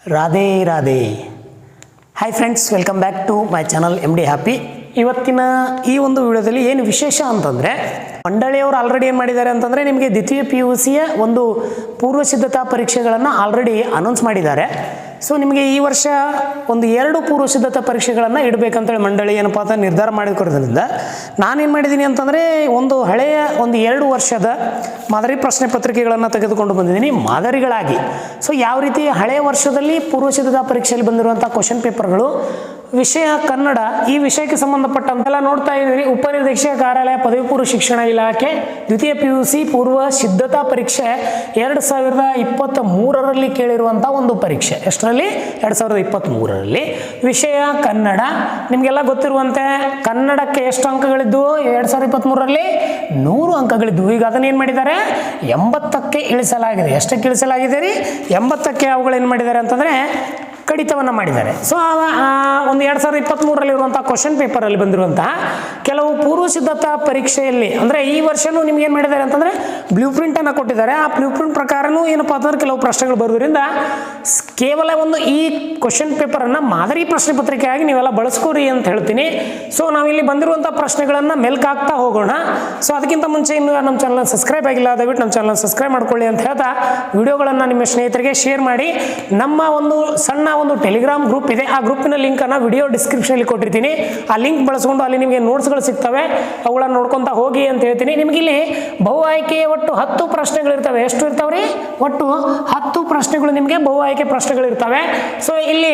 Radhe Radhe. Hi friends, welcome back to my channel MD happy. ಇವತ್ತಿನ ಈ ಒಂದು ವಿಡಿಯೋದಲ್ಲಿ ಏನು ವಿಶೇಷ ಅಂತಂದರೆ, ಮಂಡಳಿಯವರು ಆಲ್ರೆಡಿ ಏನು ಮಾಡಿದ್ದಾರೆ ಅಂತಂದರೆ, ನಿಮಗೆ ದ್ವಿತೀಯ PUCಯ ಒಂದು ಪೂರ್ವ ಸಿದ್ಧತಾ ಪರೀಕ್ಷೆಗಳನ್ನು ಆಲ್ರೆಡಿ ಅನೌನ್ಸ್ ಮಾಡಿದ್ದಾರೆ. ಸೊ ನಿಮಗೆ ಈ ವರ್ಷ ಒಂದು 2 ಪೂರ್ವ ಸಿದ್ಧತಾ ಪರೀಕ್ಷೆಗಳನ್ನು ಇಡಬೇಕಂತೇಳಿ ಮಂಡಳಿ ಏನಪ್ಪ ಅಂತ ನಿರ್ಧಾರ ಮಾಡಿಕೊಡೋದ್ರಿಂದ ನಾನೇನು ಮಾಡಿದ್ದೀನಿ ಅಂತಂದರೆ, ಒಂದು ಹಳೆಯ 2 ವರ್ಷದ ಮಾದರಿ ಪ್ರಶ್ನೆ ಪತ್ರಿಕೆಗಳನ್ನು ತೆಗೆದುಕೊಂಡು ಬಂದಿದ್ದೀನಿ ಮಾದರಿಗಳಾಗಿ. ಸೊ ಯಾವ ರೀತಿ ಹಳೆಯ ವರ್ಷದಲ್ಲಿ ಪೂರ್ವ ಸಿದ್ಧತಾ ಪರೀಕ್ಷೆಯಲ್ಲಿ ಬಂದಿರುವಂಥ ಕ್ವಶನ್ ಪೇಪರ್ಗಳು, ವಿಷಯ ಕನ್ನಡ, ಈ ವಿಷಯಕ್ಕೆ ಸಂಬಂಧಪಟ್ಟಂತೆಲ್ಲ ನೋಡ್ತಾ ಇದ್ದೀರಿ. ಉಪನಿರೀಕ್ಷಕ ಕಾರ್ಯಾಲಯ ಪದವಿ ಪೂರ್ವ ಶಿಕ್ಷಣ ಇಲಾಖೆ ದ್ವಿತೀಯ PUC ಪೂರ್ವ ಸಿದ್ಧತಾ ಪರೀಕ್ಷೆ 2023ರಲ್ಲಿ ಕೇಳಿರುವಂಥ ಒಂದು ಪರೀಕ್ಷೆ. ಎಷ್ಟರಲ್ಲಿ? 2023ರಲ್ಲಿ. ವಿಷಯ ಕನ್ನಡ. ನಿಮಗೆಲ್ಲ ಗೊತ್ತಿರುವಂತೆ ಕನ್ನಡಕ್ಕೆ ಎಷ್ಟು ಅಂಕಗಳಿದ್ದು 2023ರಲ್ಲಿ? 100 ಅಂಕಗಳಿದ್ದವು. ಈಗ ಅದನ್ನೇನು ಮಾಡಿದ್ದಾರೆ? 80ಕ್ಕೆ ಇಳಿಸಲಾಗಿದೆ. ಎಷ್ಟಕ್ಕೆ ಇಳಿಸಲಾಗಿದೆ ರೀ? 80ಕ್ಕೆ. ಅವುಗಳೇನು ಮಾಡಿದ್ದಾರೆ ಅಂತಂದರೆ ಕಡಿತವನ್ನು ಮಾಡಿದ್ದಾರೆ. ಸೊ ಒಂದು 2023ರಲ್ಲಿರುವಂಥ ಕ್ವಶನ್ ಪೇಪರಲ್ಲಿ ಬಂದಿರುವಂತಹ ಕೆಲವು ಪೂರ್ವ ಸಿದ್ಧತಾ ಪರೀಕ್ಷೆಯಲ್ಲಿ, ಅಂದರೆ ಈ ವರ್ಷವೂ ನಿಮ್ಗೆ ಏನು ಮಾಡಿದ್ದಾರೆ ಅಂತಂದರೆ ಬ್ಲೂ ಪ್ರಿಂಟನ್ನು ಕೊಟ್ಟಿದ್ದಾರೆ. ಆ ಬ್ಲೂ ಪ್ರಿಂಟ್ ಪ್ರಕಾರನೂ ಏನಪ್ಪ ಅಂತಂದ್ರೆ ಕೆಲವು ಪ್ರಶ್ನೆಗಳು ಬರೋದ್ರಿಂದ ಕೇವಲ ಒಂದು ಈ ಕ್ವಶನ್ ಪೇಪರನ್ನು ಮಾದರಿ ಪ್ರಶ್ನೆ ಪತ್ರಿಕೆಯಾಗಿ ನೀವೆಲ್ಲ ಬಳಸ್ಕೋರಿ ಅಂತ ಹೇಳ್ತೀನಿ. ಸೊ ನಾವಿಲ್ಲಿ ಬಂದಿರುವಂಥ ಪ್ರಶ್ನೆಗಳನ್ನು ಮೆಲ್ಕಾಗ್ತಾ ಹೋಗೋಣ. ಸೊ ಅದಕ್ಕಿಂತ ಮುಂಚೆ ಇನ್ನು ನಮ್ಮ ಚಾನಲ್ನ ಸಬ್ಸ್ಕ್ರೈಬ್ ಆಗಿಲ್ಲ, ದಯವಿಟ್ಟು ನಮ್ಮ ಚಾನಲ್ನ ಸಬ್ಸ್ಕ್ರೈಬ್ ಮಾಡ್ಕೊಳ್ಳಿ ಅಂತ ಹೇಳ್ತಾ ವಿಡಿಯೋಗಳನ್ನು ನಿಮ್ಮ ಸ್ನೇಹಿತರಿಗೆ ಶೇರ್ ಮಾಡಿ. ನಮ್ಮ ಒಂದು ಸಣ್ಣ ಒಂದು ಟೆಲಿಗ್ರಾಮ್ ಗ್ರೂಪ್ ಇದೆ. ಆ ಗ್ರೂಪಿನ ಲಿಂಕನ್ನು ವಿಡಿಯೋ ಡಿಸ್ಕ್ರಿಪ್ಷನಲ್ಲಿ ಕೊಟ್ಟಿರ್ತೀನಿ. ಆ ಲಿಂಕ್ ಬಳಸ್ಕೊಂಡು ಅಲ್ಲಿ ನಿಮಗೆ ನೋಟ್ಸ್ಗಳು ಸಿಗ್ತವೆ, ಅವುಗಳನ್ನು ನೋಡ್ಕೊತಾ ಹೋಗಿ ಅಂತ ಹೇಳ್ತೀನಿ. ನಿಮಗಿಲ್ಲಿ ಬಹು ಆಯ್ಕೆಯ ಒಟ್ಟು 10 ಪ್ರಶ್ನೆಗಳಿರ್ತವೆ. ಎಷ್ಟು ಇರ್ತಾವ್ರಿ? ಒಟ್ಟು 10 ಪ್ರಶ್ನೆಗಳು ನಿಮಗೆ ಬಹು ಆಯ್ಕೆ ಪ್ರಶ್ನೆಗಳಿರ್ತವೆ. ಸೊ ಇಲ್ಲಿ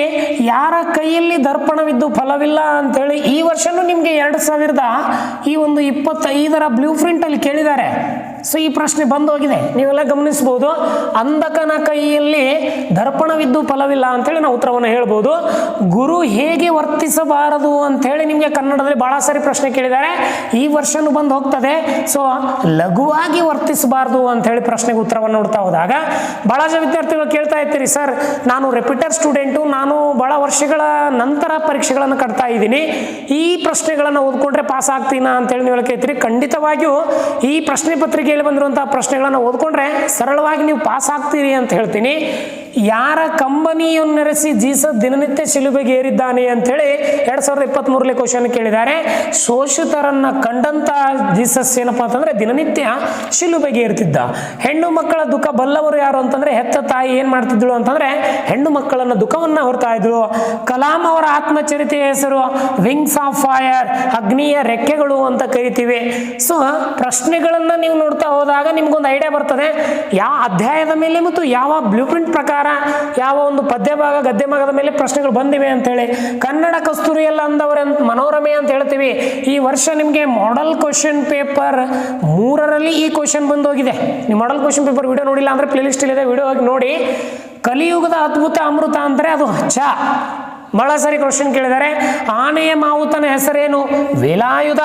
ಯಾರ ಕೈಯಲ್ಲಿ ದರ್ಪಣವಿದ್ದು ಫಲವಿಲ್ಲ ಅಂತೇಳಿ ಈ ವರ್ಷನೂ ನಿಮಗೆ 2025ರ ಬ್ಲೂ ಪ್ರಿಂಟಲ್ಲಿ ಕೇಳಿದ್ದಾರೆ. ಸೊ ಈ ಪ್ರಶ್ನೆ ಬಂದು ಹೋಗಿದೆ, ನೀವೆಲ್ಲ ಗಮನಿಸಬಹುದು. ಅಂಧಕನ ಕೈಯಲ್ಲಿ ದರ್ಪಣವಿದ್ದು ಫಲವಿಲ್ಲ ಅಂತೇಳಿ ನಾವು ಉತ್ತರವನ್ನು ಹೇಳ್ಬೋದು. ಗುರು ಹೇಗೆ ವರ್ತಿಸಬಾರದು ಅಂತೇಳಿ ನಿಮಗೆ ಕನ್ನಡದಲ್ಲಿ ಬಹಳ ಸಾರಿ ಪ್ರಶ್ನೆ ಕೇಳಿದ್ದಾರೆ. ಈ ವರ್ಷನೂ ಬಂದು ಹೋಗ್ತದೆ. ಸೊ ಲಘುವಾಗಿ ವರ್ತಿಸಬಾರದು ಅಂತೇಳಿ ಪ್ರಶ್ನೆಗೆ ಉತ್ತರವನ್ನು ನೋಡ್ತಾ ಹೋದಾಗ ಬಹಳ ಜನ ವಿದ್ಯಾರ್ಥಿಗಳು ಕೇಳ್ತಾ ಇರ್ತೀರಿ, ಸರ್ ನಾನು ರಿಪೀಟರ್ ಸ್ಟೂಡೆಂಟು, ನಾನು ಬಹಳ ವರ್ಷಗಳ ನಂತರ ಪರೀಕ್ಷೆಗಳನ್ನು ಕಟ್ತಾ ಇದ್ದೀನಿ, ಈ ಪ್ರಶ್ನೆಗಳನ್ನು ಓದ್ಕೊಂಡ್ರೆ ಪಾಸ್ ಆಗ್ತೀನಾ ಅಂತೇಳಿ ನೀವು ಕೇಳ್ತೀರಿ. ಖಂಡಿತವಾಗಿಯೂ ಈ ಪ್ರಶ್ನೆ ಪತ್ರಿಕೆಯಲ್ಲಿ ಬಂದಿರುವಂತಹ ಪ್ರಶ್ನೆಗಳನ್ನು ಓದ್ಕೊಂಡ್ರೆ ಸರಳವಾಗಿ ನೀವು ಪಾಸ್ ಆಗ್ತೀರಿ ಅಂತ ಹೇಳ್ತೀನಿ. ಯಾರ ಕಂಬನಿಯನ್ನೆರೆಸಿ ಜೀಸಸ್ ದಿನನಿತ್ಯ ಶಿಲುಬೆಗೆ ಏರಿದ್ದಾನೆ ಅಂತೇಳಿ 2023ರಲ್ಲಿ ಕ್ವಶನ್ ಕೇಳಿದ್ದಾರೆ. ಶೋಷಿತರನ್ನ ಕಂಡಂತ ಜೀಸಸ್ ಏನಪ್ಪಾ ಅಂತಂದ್ರೆ ದಿನನಿತ್ಯ ಶಿಲುಬೆಗೆ ಏರ್ತಿದ್ದ. ಹೆಣ್ಣು ಮಕ್ಕಳ ದುಃಖ ಬಲ್ಲವರು ಯಾರು ಅಂತಂದ್ರೆ ಹೆತ್ತ ತಾಯಿ ಏನ್ ಮಾಡ್ತಿದ್ಳು ಅಂತಂದ್ರೆ ಹೆಣ್ಣು ಮಕ್ಕಳನ್ನ ದುಃಖವನ್ನ ಹೊರ್ತಾ ಇದ್ರು. ಕಲಾಂ ಅವರ ಆತ್ಮಚರಿತೆಯ ಹೆಸರು ವಿಂಗ್ಸ್ ಆಫ್ ಫೈರ್, ಅಗ್ನಿಯ ರೆಕ್ಕೆಗಳು ಅಂತ ಕರಿತೀವಿ. ಸೊ ಪ್ರಶ್ನೆಗಳನ್ನ ನೀವು ನೋಡ್ತಾ ಹೋದಾಗ ನಿಮ್ಗೊಂದು ಐಡಿಯಾ ಬರ್ತದೆ, ಯಾವ ಅಧ್ಯಾಯದ ಮೇಲೆ ಮತ್ತು ಯಾವ ಬ್ಲೂ ಪ್ರಿಂಟ್ ಪ್ರಕಾರ ಯಾವ ಒಂದು ಪದ್ಯ ಭಾಗ ಗದ್ಯ ಭಾಗದ ಮೇಲೆ ಪ್ರಶ್ನೆಗಳು ಬಂದಿವೆ ಅಂತ ಹೇಳಿ. ಕನ್ನಡ ಕಸ್ತೂರಿಯಲ್ಲ ಅಂದವರ ಮನೋರಮೆ ಅಂತ ಹೇಳ್ತೀವಿ. ಈ ವರ್ಷ ನಿಮಗೆ ಮಾಡೆಲ್ ಕ್ವಶನ್ ಪೇಪರ್ 3ರಲ್ಲಿ ಈ ಕ್ವಶನ್ ಬಂದೋಗಿದೆ. ನೀವು ಮಾಡೆಲ್ ಕ್ವಶನ್ ಪೇಪರ್ ವಿಡಿಯೋ ನೋಡಿಲ್ಲ ಅಂದ್ರೆ ಪ್ಲೇ ಲಿಸ್ಟ್ ಇದೆ, ವಿಡಿಯೋ ಹೋಗಿ ನೋಡಿ. ಕಲಿಯುಗದ ಅದ್ಭುತ ಅಮೃತ ಅಂದರೆ ಅದು ಚ. ಬಹಳ ಸಾರಿ ಕ್ವಶನ್ ಕೇಳಿದ್ದಾರೆ. ಆನೆಯ ಮಾವುತನ ಹೆಸರೇನು? ವೇಲಾಯುಧ.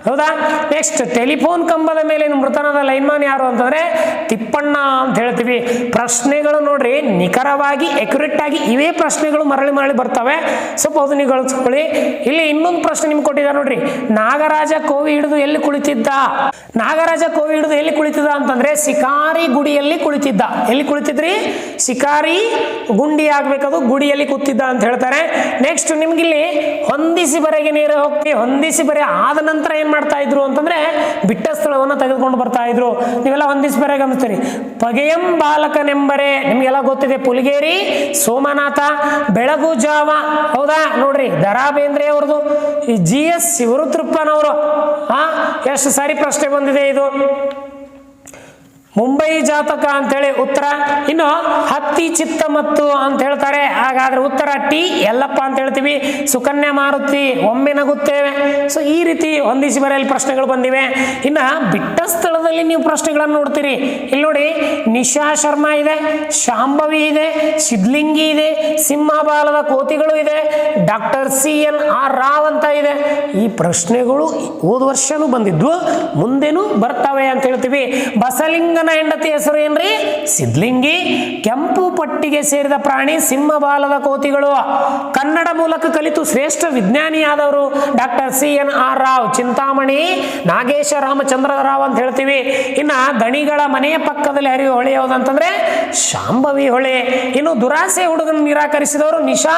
ಹೌದಾ? ನೆಕ್ಸ್ಟ್, ಟೆಲಿಫೋನ್ ಕಂಬದ ಮೇಲೆ ಮೃತನಾದ ಲೈನ್ಮನ್ ಯಾರು ಅಂತಂದ್ರೆ ತಿಪ್ಪಣ್ಣ ಅಂತ ಹೇಳ್ತೀವಿ. ಪ್ರಶ್ನೆಗಳು ನೋಡ್ರಿ ನಿಖರವಾಗಿ ಅಕ್ಯುರೇಟ್ ಆಗಿ ಇವೇ ಪ್ರಶ್ನೆಗಳು ಮರಳಿ ಬರ್ತವೆ. ಸ್ವಲ್ಪ ಅದು ನೀವು ಗಳಿಸ್ಕೊಳ್ಳಿ. ಇಲ್ಲಿ ಇನ್ನೊಂದು ಪ್ರಶ್ನೆ ನಿಮ್ಗೆ ಕೊಟ್ಟಿದ್ದಾರೆ ನೋಡ್ರಿ. ನಾಗರಾಜ ಕೋವಿ ಹಿಡಿದು ಎಲ್ಲಿ ಕುಳಿತಿದ್ದ? ನಾಗರಾಜ ಕೋವಿ ಹಿಡಿದು ಎಲ್ಲಿ ಕುಳಿತಿದ್ದ ಅಂತಂದ್ರೆ ಶಿಕಾರಿ ಗುಡಿಯಲ್ಲಿ ಕುಳಿತಿದ್ದ. ಎಲ್ಲಿ ಕುಳಿತಿದ್ರಿ? ಶಿಕಾರಿ ಗುಂಡಿ ಆಗ್ಬೇಕದು, ಗುಡಿಯಲ್ಲಿ ಕೂತಿದ್ದ ಅಂತ ಹೇಳ್ತಾರೆ. ನೆಕ್ಸ್ಟ್ ನಿಮ್ಗಿಲ್ಲಿ ಹೊಂದಿಸಿ ಬರೆಗೆ ನೇರ ಹೋಗ್ತಿ. ಹೊಂದಿಸಿ ಬರೆ ಆದ ನಂತರ ಏನ್ ಮಾಡ್ತಾ ಇದ್ರು ಅಂತಂದ್ರೆ ಬಿಟ್ಟ ಸ್ಥಳವನ್ನು ತೆಗೆದುಕೊಂಡು ಬರ್ತಾ ಇದ್ರು. ನೀವೆಲ್ಲ ಹೊಂದಿಸಿ ಬರೆ ಗಮನಿಸ್ತೀರಿ. ಪಗೆಯಂ ಬಾಲಕನೆಂಬರೆ ನಿಮ್ಗೆಲ್ಲ ಗೊತ್ತಿದೆ. ಪುಲಿಗೇರಿ ಸೋಮನಾಥ, ಬೆಳಗು ಜಾವ. ಹೌದಾ? ನೋಡ್ರಿ, ದರಾ ಬೇಂದ್ರೆ ಅವ್ರದ್ದು, GS ಶಿವರುದ್ರಪ್ಪನವರು. ಎಷ್ಟು ಸಾರಿ ಪ್ರಶ್ನೆ ಬಂದಿದೆ ಇದು. ಮುಂಬೈ ಜಾತಕ ಅಂತೇಳಿ ಉತ್ತರ. ಇನ್ನು ಹತ್ತಿ ಚಿತ್ತ ಮತ್ತು ಅಂತ ಹೇಳ್ತಾರೆ. ಹಾಗಾದ್ರೆ ಉತ್ತರ ಟಿ ಎಲ್ಲಪ್ಪ ಅಂತ ಹೇಳ್ತೀವಿ. ಸುಕನ್ಯಾ ಮಾರುತಿ, ಒಮ್ಮೆ ನಗುತ್ತೇವೆ. ಸೊ ಈ ರೀತಿ ಹೊಂದಿಸಿ ಬರೆಯಲು ಪ್ರಶ್ನೆಗಳು ಬಂದಿವೆ. ಇನ್ನು ಬಿಟ್ಟ ಸ್ಥಳದಲ್ಲಿ ನೀವು ಪ್ರಶ್ನೆಗಳನ್ನು ನೋಡ್ತೀರಿ. ಇಲ್ಲಿ ನೋಡಿ, ನಿಶಾ ಶರ್ಮಾ ಇದೆ, ಶಾಂಭವಿ ಇದೆ, ಸಿದ್ಲಿಂಗಿ ಇದೆ, ಸಿಂಹಬಾಲದ ಕೋತಿಗಳು ಇದೆ, ಡಾಕ್ಟರ್ CNR ರಾವ್ ಅಂತ ಇದೆ. ಈ ಪ್ರಶ್ನೆಗಳು ಹೋದ ವರ್ಷನೂ ಬಂದಿದ್ವು, ಮುಂದೆನೂ ಬರ್ತವೆ ಅಂತ ಹೇಳ್ತೀವಿ. ಬಸಲಿಂಗ ಸಿದ್ಧಲಿಂಗನ ಹೆಂಡತಿ ಹೆಸರು ಏನ್ರಿ? ಸಿದ್ಧಲಿಂಗಿ. ಕೆಂಪು ಪಟ್ಟಿಗೆ ಸೇರಿದ ಪ್ರಾಣಿ ಸಿಂಹ ಬಾಲದ ಕೋತಿಗಳು. ಕನ್ನಡ ಮೂಲಕ ಕಲಿತು ಶ್ರೇಷ್ಠ ವಿಜ್ಞಾನಿಯಾದವರು ಡಾಕ್ಟರ್ CNR ರಾವ್. ಚಿಂತಾಮಣಿ ನಾಗೇಶ ರಾಮಚಂದ್ರ ರಾವ್ ಅಂತ ಹೇಳ್ತೀವಿ. ಇನ್ನ ದಣಿಗಳ ಮನೆಯ ಪಕ್ಕದಲ್ಲಿ ಹರಿಯುವ ಹೊಳೆ ಯಾವುದಂತಂದ್ರೆ ಶಾಂಭವಿ ಹೊಳೆ. ಇನ್ನು ದುರಾಸೆ ಹುಡುಗನ ನಿರಾಕರಿಸಿದವರು ನಿಶಾ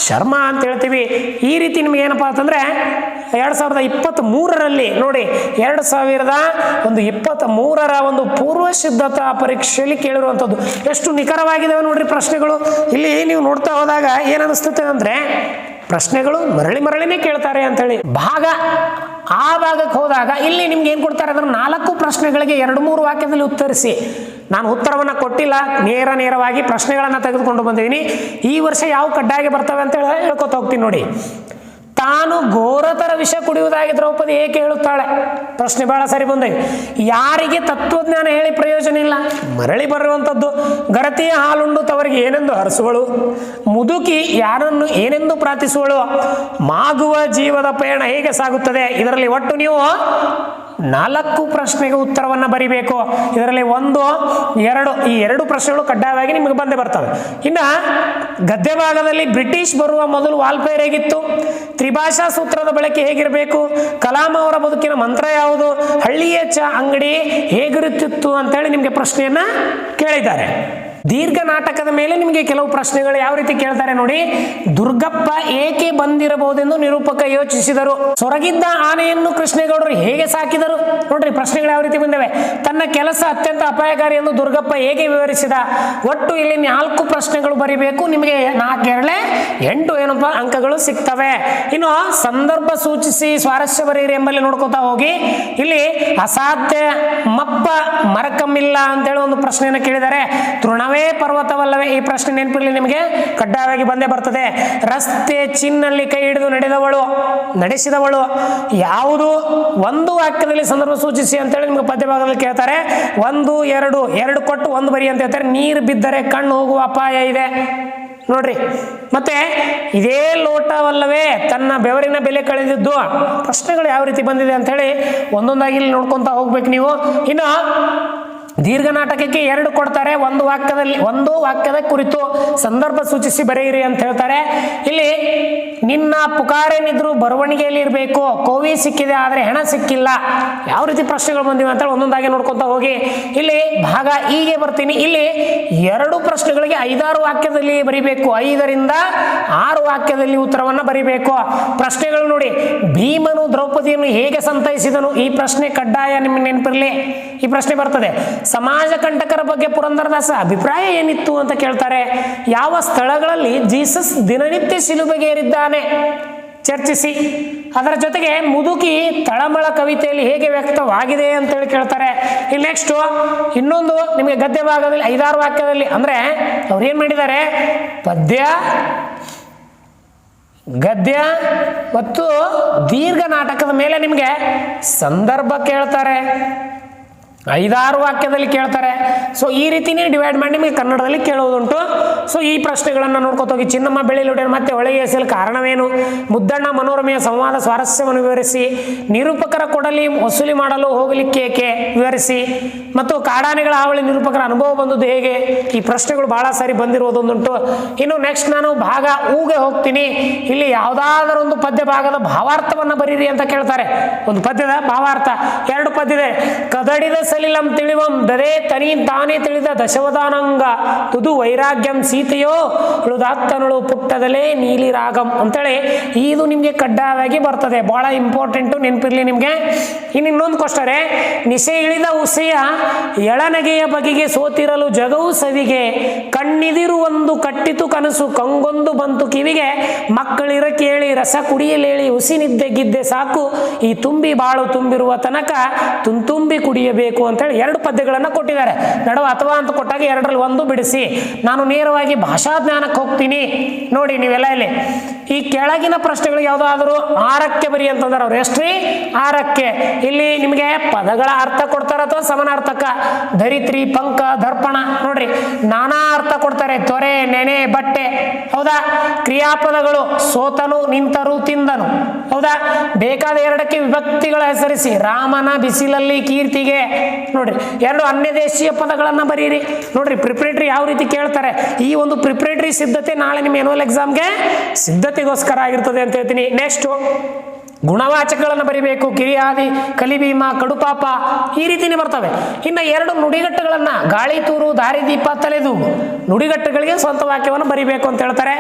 ಶರ್ಮಾ ಅಂತ ಹೇಳ್ತೀವಿ. ಈ ರೀತಿ ನಿಮ್ಗೆ ಏನಪ್ಪಾ ಅಂತಂದ್ರೆ 2023ರಲ್ಲಿ ನೋಡಿ, 2023ರ ಒಂದು ಪೂರ್ವ ಸಿದ್ಧತಾ ಪರೀಕ್ಷೆಯಲ್ಲಿ ಕೇಳಿರುವಂಥದ್ದು ಎಷ್ಟು ನಿಖರವಾಗಿದ್ದಾವೆ ನೋಡ್ರಿ ಪ್ರಶ್ನೆಗಳು. ಇಲ್ಲಿ ನೀವು ನೋಡ್ತಾ ಹೋದಾಗ ಏನ್ ಅನಿಸ್ತದೆ ಅಂದ್ರೆ ಪ್ರಶ್ನೆಗಳು ಮರಳಿನೇ ಕೇಳ್ತಾರೆ ಅಂತೇಳಿ. ಆ ಭಾಗಕ್ಕೆ ಹೋದಾಗ ಇಲ್ಲಿ ನಿಮ್ಗೆ ಏನು ಕೊಡ್ತಾರೆ ಅಂದ್ರೆ 4 ಪ್ರಶ್ನೆಗಳಿಗೆ 2-3 ವಾಕ್ಯದಲ್ಲಿ ಉತ್ತರಿಸಿ. ನಾನು ಉತ್ತರವನ್ನು ಕೊಟ್ಟಿಲ್ಲ, ನೇರವಾಗಿ ಪ್ರಶ್ನೆಗಳನ್ನು ತೆಗೆದುಕೊಂಡು ಬಂದಿದ್ದೀನಿ. ಈ ವರ್ಷ ಯಾವ ಕಡ್ಡಾಯ ಬರ್ತವೆ ಅಂತ ಹೇಳ್ಕೊತ ಹೋಗ್ತೀನಿ ನೋಡಿ. ತಾನು ಘೋರತರ ವಿಷ ಕುಡಿಯುವುದಾಗಿ ದ್ರೌಪದಿ ಏಕೆ ಹೇಳುತ್ತಾಳೆ? ಪ್ರಶ್ನೆ ಬಹಳ ಸರಿ ಬಂದಿದೆ. ಯಾರಿಗೆ ತತ್ವಜ್ಞಾನ ಹೇಳಿ ಪ್ರಯೋಜನ ಇಲ್ಲ, ಮರಳಿ ಬರುವಂಥದ್ದು. ಗರತಿಯ ಹಾಲುಂಡು ತವರಿಗೆ ಏನೆಂದು ಹರಿಸುವಳು, ಮುದುಕಿ ಯಾರನ್ನು ಏನೆಂದು ಪ್ರಾರ್ಥಿಸುವಳು, ಮಾಗುವ ಜೀವದ ಪಯಣ ಹೇಗೆ ಸಾಗುತ್ತದೆ. ಇದರಲ್ಲಿ ಒಟ್ಟು ನೀವು 4 ಪ್ರಶ್ನೆಗೆ ಉತ್ತರವನ್ನು ಬರಿಬೇಕು. ಇದರಲ್ಲಿ 1, 2 ಈ 2 ಪ್ರಶ್ನೆಗಳು ಕಡ್ಡಾಯವಾಗಿ ನಿಮಗೆ ಬಂದೇ ಬರ್ತವೆ. ಇನ್ನು ಗದ್ಯ ಭಾಗದಲ್ಲಿ ಬ್ರಿಟಿಷ್ ಬರುವ ಮೊದಲು ವಾಲ್ಪೇರ್ ಹೇಗಿತ್ತು, ತ್ರಿಭಾಷಾ ಸೂತ್ರದ ಬಳಕೆ ಹೇಗಿರಬೇಕು, ಕಲಾಂ ಅವರ ಬದುಕಿನ ಮಂತ್ರ ಯಾವುದು, ಹಳ್ಳಿಯ ಅಂಗಡಿ ಹೇಗಿರುತ್ತಿತ್ತು ಅಂತೇಳಿ ನಿಮಗೆ ಪ್ರಶ್ನೆಯನ್ನ ಕೇಳಿದ್ದಾರೆ. ದೀರ್ಘ ನಾಟಕದ ಮೇಲೆ ನಿಮಗೆ ಕೆಲವು ಪ್ರಶ್ನೆಗಳು ಯಾವ ರೀತಿ ಕೇಳ್ತಾರೆ ನೋಡಿ. ದುರ್ಗಪ್ಪ ಏಕೆ ಬಂದಿರಬಹುದೆಂದು ನಿರೂಪಕ ಯೋಚಿಸಿದರು. ಸೊರಗಿದ್ದ ಆನೆಯನ್ನು ಕೃಷ್ಣೇಗೌಡರು ಹೇಗೆ ಸಾಕಿದರು. ನೋಡ್ರಿ ಪ್ರಶ್ನೆಗಳು ಯಾವ ರೀತಿ ಬಂದಿವೆ. ತನ್ನ ಕೆಲಸ ಅತ್ಯಂತ ಅಪಾಯಕಾರಿ ಎಂದು ದುರ್ಗಪ್ಪ ಹೇಗೆ ವಿವರಿಸಿದ. ಒಟ್ಟು ಇಲ್ಲಿ 4 ಪ್ರಶ್ನೆಗಳು ಬರಿಬೇಕು. ನಿಮಗೆ 4 8 ಏನಪ್ಪ ಅಂಕಗಳು ಸಿಗ್ತವೆ. ಇನ್ನು ಸಂದರ್ಭ ಸೂಚಿಸಿ ಸ್ವಾರಸ್ಯ ಬರೀರಿ ಎಂಬಲ್ಲಿ ನೋಡ್ಕೋತಾ ಹೋಗಿ. ಇಲ್ಲಿ ಅಸಾಧ್ಯ ಮಪ್ಪ ಮರಕಮ್ಮಿಲ್ಲ ಅಂತೇಳಿ ಒಂದು ಪ್ರಶ್ನೆಯನ್ನು ಕೇಳಿದ್ದಾರೆ. ತೃಣವೇ ಪರ್ವತವಲ್ಲವೇ, ಈ ಪ್ರಶ್ನೆ ನೆನಪಿರಲಿ, ನಿಮಗೆ ಕಡ್ಡಾಯವಾಗಿ ಬಂದೇ ಬರ್ತದೆ. ರಸ್ತೆ ಚಿನ್ನಲ್ಲಿ ಕೈ ಹಿಡಿದು ನಡೆಸಿದವಳು ಯಾವುದು. 1 ವಾಕ್ಯದಲ್ಲಿ ಸಂದರ್ಭ ಸೂಚಿಸಿ ಅಂತೇಳಿ ನಿಮಗೆ ಪದ್ಯ ಭಾಗದಲ್ಲಿ ಕೇಳ್ತಾರೆ. 1, 2 ಕೊಟ್ಟು 1 ಬರಿ ಅಂತ ಹೇಳ್ತಾರೆ. ನೀರು ಬಿದ್ದರೆ ಕಣ್ಣು ಹೋಗುವ ಅಪಾಯ ಇದೆ ನೋಡ್ರಿ. ಮತ್ತೆ ಇದೇ ಲೋಟವಲ್ಲವೇ ತನ್ನ ಬೆವರಿನ ಬೆಲೆ ಕಳೆದಿದ್ದು. ಪ್ರಶ್ನೆಗಳು ಯಾವ ರೀತಿ ಬಂದಿದೆ ಅಂತ ಹೇಳಿ ಒಂದೊಂದಾಗಿ ಇಲ್ಲಿ ನೋಡ್ಕೊಂತ ಹೋಗ್ಬೇಕು ನೀವು. ಇನ್ನು ದೀರ್ಘ ನಾಟಕಕ್ಕೆ 2 ಕೊಡ್ತಾರೆ. 1 ವಾಕ್ಯದ ಕುರಿತು ಸಂದರ್ಭ ಸೂಚಿಸಿ ಬರೆಯಿರಿ ಅಂತ ಹೇಳ್ತಾರೆ. ಇಲ್ಲಿ ನಿನ್ನ ಪುಕಾರೇನಿದ್ರು ಬರವಣಿಗೆಯಲ್ಲಿ ಇರಬೇಕು. ಕೋವಿ ಸಿಕ್ಕಿದೆ ಆದರೆ ಹೆಣ ಸಿಕ್ಕಿಲ್ಲ. ಯಾವ ರೀತಿ ಪ್ರಶ್ನೆಗಳು ಬಂದಿವೆ ಅಂತೇಳಿ ಒಂದೊಂದಾಗಿ ನೋಡ್ಕೊಂತ ಹೋಗಿ. ಇಲ್ಲಿ ಭಾಗ ಹೀಗೆ ಬರ್ತೀನಿ. ಇಲ್ಲಿ 2 ಪ್ರಶ್ನೆಗಳಿಗೆ 5-6 ವಾಕ್ಯದಲ್ಲಿ ಬರಿಬೇಕು. 5 ರಿಂದ 6 ವಾಕ್ಯದಲ್ಲಿ ಉತ್ತರವನ್ನು ಬರಿಬೇಕು. ಪ್ರಶ್ನೆಗಳು ನೋಡಿ. ಭೀಮನು ದ್ರೌಪದಿಯನ್ನು ಹೇಗೆ ಸಂತೈಸಿದನು. ಈ ಪ್ರಶ್ನೆ ಕಡ್ಡಾಯ, ನಿಮಗೆ ನೆನಪಿರಲಿ, ಈ ಪ್ರಶ್ನೆ ಬರ್ತದೆ. ಸಮಾಜ ಕಂಟಕರ ಬಗ್ಗೆ ಪುರಂದರದಾಸ ಅಭಿಪ್ರಾಯ ಏನಿತ್ತು ಅಂತ ಕೇಳ್ತಾರೆ. ಯಾವ ಸ್ಥಳಗಳಲ್ಲಿ ಜೀಸಸ್ ದಿನನಿತ್ಯ ಶಿಲುಬೆಗೇರಿದ್ದಾನೆ ಚರ್ಚಿಸಿ. ಅದರ ಜೊತೆಗೆ ಮುದುಕಿ ತಳಮಳ ಕವಿತೆಯಲ್ಲಿ ಹೇಗೆ ವ್ಯಕ್ತವಾಗಿದೆ ಅಂತೇಳಿ ಕೇಳ್ತಾರೆ. ಇಲ್ಲಿ ನೆಕ್ಸ್ಟ್ ಇನ್ನೊಂದು ನಿಮಗೆ ಗದ್ಯ ಭಾಗದಲ್ಲಿ 5-6 ವಾಕ್ಯದಲ್ಲಿ ಅಂದ್ರೆ ಅವ್ರು ಏನ್ ಮಾಡಿದ್ದಾರೆ, ಗದ್ಯ ಮತ್ತು ದೀರ್ಘ ನಾಟಕದ ಮೇಲೆ ನಿಮಗೆ ಸಂದರ್ಭ ಕೇಳ್ತಾರೆ. 5-6 ವಾಕ್ಯದಲ್ಲಿ ಕೇಳ್ತಾರೆ. ಸೊ ಈ ರೀತಿನೇ ಡಿವೈಡ್ ಮಾಡಿ ನಿಮಗೆ ಕನ್ನಡದಲ್ಲಿ ಕೇಳುವುದುಂಟು. ಸೊ ಈ ಪ್ರಶ್ನೆಗಳನ್ನು ನೋಡ್ಕೊತ ಹೋಗಿ. ಚಿನ್ನಮ್ಮ ಬೆಳ್ಳಿಲುಡೆ ಮತ್ತೆ ಹೊಳೆಗೆ ಎಸೆಯಲು ಕಾರಣವೇನು, ಮುದ್ದಣ್ಣ ಮನೋರಮೆಯ ಸಂವಾದ ಸ್ವಾರಸ್ಯವನ್ನು ವಿವರಿಸಿ, ನಿರೂಪಕರ ಕೊಡಲಿ ವಸೂಲಿ ಮಾಡಲು ಹೋಗಲಿಕ್ಕೆ ವಿವರಿಸಿ, ಮತ್ತು ಕಾಡಾನೆಗಳ ಹಾವಳಿ ನಿರೂಪಕರ ಅನುಭವ ಬಂದದ್ದು ಹೇಗೆ. ಈ ಪ್ರಶ್ನೆಗಳು ಬಹಳ ಸಾರಿ ಬಂದಿರುವುದೊಂದುಂಟು. ಇನ್ನು ನೆಕ್ಸ್ಟ್ ನಾನು ಭಾಗ ಊಗೆ ಹೋಗ್ತೀನಿ. ಇಲ್ಲಿ ಯಾವುದಾದರೂ ಒಂದು ಪದ್ಯ ಭಾಗದ ಭಾವಾರ್ಥವನ್ನು ಬರೀರಿ ಅಂತ ಕೇಳ್ತಾರೆ. ಒಂದು ಪದ್ಯದ ಭಾವಾರ್ಥ 2 ಪದ್ಯದೆ. ಕದಡಿದ ಸಲಿಲಂ ತಿಳಿವಂ ದದೇ ತನಿ ತಾನೇ ತಿಳಿದ ದಶವದಾನಂಗ ತುದು ವೈರಾಗ್ಯಂ ಸೀತೆಯೋ ಉಳುದಾತ್ತನಳು ಪುಟ್ಟದಲೇ ನೀಲಿ ರಾಗಂ ಅಂತೇಳಿ ಇದು ನಿಮಗೆ ಕಡ್ಡಾಯವಾಗಿ ಬರ್ತದೆ. ಬಹಳ ಇಂಪಾರ್ಟೆಂಟು, ನೆನಪಿರ್ಲಿ ನಿಮಗೆ. ಇನ್ನೊಂದು ಕ್ವಶ್ಚನ್, ನಿಶೆ ಇಳಿದ ಉಸೆಯ ಎಳನಗೆಯ ಬಗೆಗೆ ಸೋತಿರಲು ಜಗವು ಸವಿಗೆ, ಕಣ್ಣಿದಿರು ಒಂದು ಕಟ್ಟಿತು ಕನಸು ಕಂಗೊಂದು ಬಂತು ಕಿವಿಗೆ, ಮಕ್ಕಳಿರ ಕೇಳಿ ರಸ ಕುಡಿಯಲೇಳಿ ಹುಸಿ ನಿದ್ದೆ ಗಿದ್ದೆ ಸಾಕು, ಈ ತುಂಬಿ ಬಾಳು ತುಂಬಿರುವ ತನಕ ತುಂತುಂಬಿ ಕುಡಿಯಬೇಕು ಅಂತೇಳಿ 2 ಪದ್ಯಗಳನ್ನು ಕೊಟ್ಟಿದ್ದಾರೆ. ನಡುವ ಅಥವಾ ಅಂತ ಕೊಟ್ಟಾಗ 2ರಲ್ಲಿ 1 ಬಿಡಿಸಿ. ನಾನು ನೇರವಾಗಿ ನೇರವಾಗಿ ಭಾಷಾ ಜ್ಞಾನಕ್ಕೆ ಹೋಗ್ತೀನಿ. ನೋಡಿ ನೀವೆಲ್ಲ ಇಲ್ಲಿ ಈ ಕೆಳಗಿನ ಪ್ರಶ್ನೆಗಳು ಯಾವುದಾದ್ರು 6ಕ್ಕೆ ಬರಿ ಅಂತಂದ್ರೆ ಅವ್ರು ಎಷ್ಟ್ರಿ 6ಕ್ಕೆ. ಇಲ್ಲಿ ನಿಮಗೆ ಪದಗಳ ಅರ್ಥ ಕೊಡ್ತಾರ ಅಥವಾ ಸಮಾನಾರ್ಥಕ. ಧರಿತ್ರಿ, ಪಂಕ, ದರ್ಪಣ. ನೋಡ್ರಿ ನಾನಾ ಅರ್ಥ ಕೊಡ್ತಾರೆ. ತೊರೆ, ನೆನೆ, ಬಟ್ಟೆ. ಹೌದಾ? ಕ್ರಿಯಾಪದಗಳು ಸೋತನು, ನಿಂತರು, ತಿಂದನು. ಹೌದಾ? ಬೇಕಾದ 2ಕ್ಕೆ ವಿಭಕ್ತಿಗಳ ಹೆಸರಿಸಿ. ರಾಮನ ಬಿಸಿಲಲ್ಲಿ ಕೀರ್ತಿಗೆ. ನೋಡ್ರಿ 2 ಅನ್ಯ ದೇಶೀಯ ಪದಗಳನ್ನ ಬರೀರಿ. ನೋಡ್ರಿ ಪ್ರಿಪರೇಟರಿ ಯಾವ ರೀತಿ ಕೇಳ್ತಾರೆ. ಈ ಒಂದು ಪ್ರಿಪರೇಟರಿ ಸಿದ್ಧತೆ ನಾಳೆ ನಿಮ್ಮ ಎನ್ಯುವಲ್ ಎಕ್ಸಾಮ್ಗೆ ಸಿದ್ಧತೆಗೋಸ್ಕರ ಆಗಿರ್ತದೆ ಅಂತ ಹೇಳ್ತೀನಿ. ನೆಕ್ಸ್ಟ್ ಗುಣವಾಚಕಗಳನ್ನು ಬರಿಬೇಕು. ಕಿರಿಯಾದಿ, ಕಲಿಭೀಮ, ಕಡುಪಾಪ ಈ ರೀತಿನೇ ಬರ್ತವೆ. ಇನ್ನು 2 ನುಡಿಗಟ್ಟುಗಳನ್ನ ಗಾಳಿ ತೂರು, ದಾರಿದೀಪ, ತಲೆದೂಗು ನುಡಿಗಟ್ಟುಗಳಿಗೆ ಸ್ವಂತ ವಾಕ್ಯವನ್ನು ಬರಿಬೇಕು ಅಂತ ಹೇಳ್ತಾರೆ.